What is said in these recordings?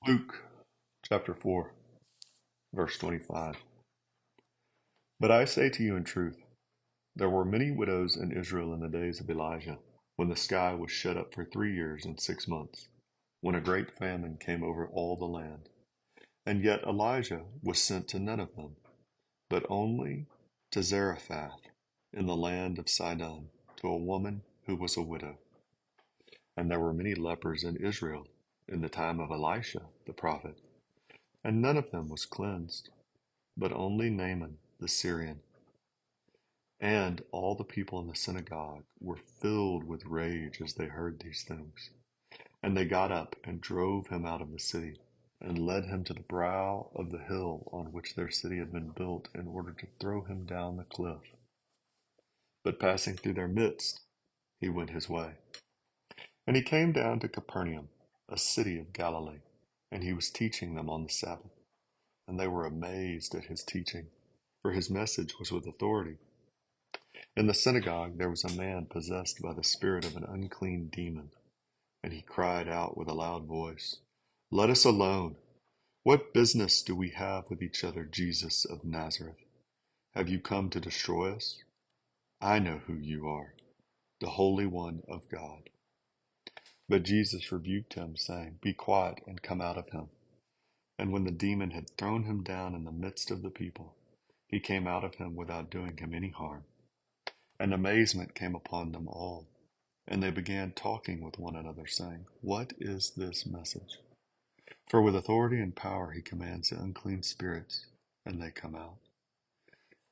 Luke chapter 4, verse 25. But I say to you in truth, there were many widows in Israel in the days of Elijah, when the sky was shut up for 3 years and 6 months, when a great famine came over all the land. And yet Elijah was sent to none of them, but only to Zarephath in the land of Sidon, to a woman who was a widow. And there were many lepers in Israel in the time of Elisha the prophet, and none of them was cleansed, but only Naaman the Syrian. And all the people in the synagogue were filled with rage as they heard these things. And they got up and drove him out of the city, and led him to the brow of the hill on which their city had been built, in order to throw him down the cliff. But passing through their midst, he went his way. And he came down to Capernaum, a city of Galilee, and he was teaching them on the Sabbath. And they were amazed at his teaching, for his message was with authority. In the synagogue there was a man possessed by the spirit of an unclean demon, and he cried out with a loud voice, "Let us alone! What business do we have with each other, Jesus of Nazareth? Have you come to destroy us? I know who you are, the Holy One of God." But Jesus rebuked him, saying, "Be quiet and come out of him." And when the demon had thrown him down in the midst of the people, he came out of him without doing him any harm. And amazement came upon them all, and they began talking with one another, saying, "What is this message?" For with authority and power he commands the unclean spirits, and they come out.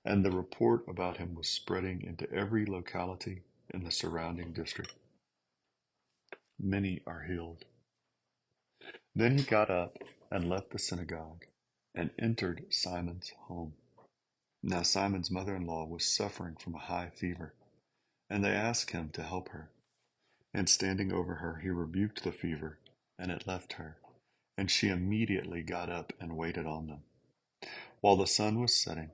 And the report about him was spreading into every locality in the surrounding district. Many are healed. Then he got up and left the synagogue, and entered Simon's home. Now Simon's mother-in-law was suffering from a high fever, and they asked him to help her. And standing over her, he rebuked the fever, and it left her, and she immediately got up and waited on them. While the sun was setting,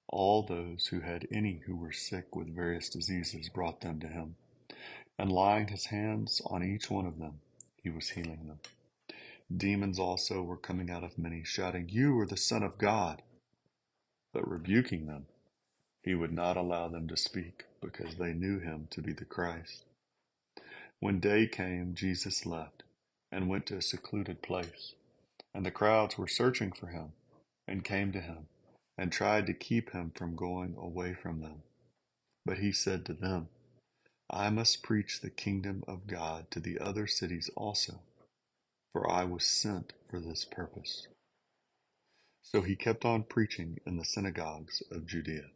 all those who had any who were sick with various diseases brought them to him, and laying his hands on each one of them, he was healing them. Demons also were coming out of many, shouting, "You are the Son of God." But rebuking them, he would not allow them to speak, because they knew him to be the Christ. When day came, Jesus left and went to a secluded place, and the crowds were searching for him, and came to him, and tried to keep him from going away from them. But he said to them, "I must preach the kingdom of God to the other cities also, for I was sent for this purpose." So he kept on preaching in the synagogues of Judea.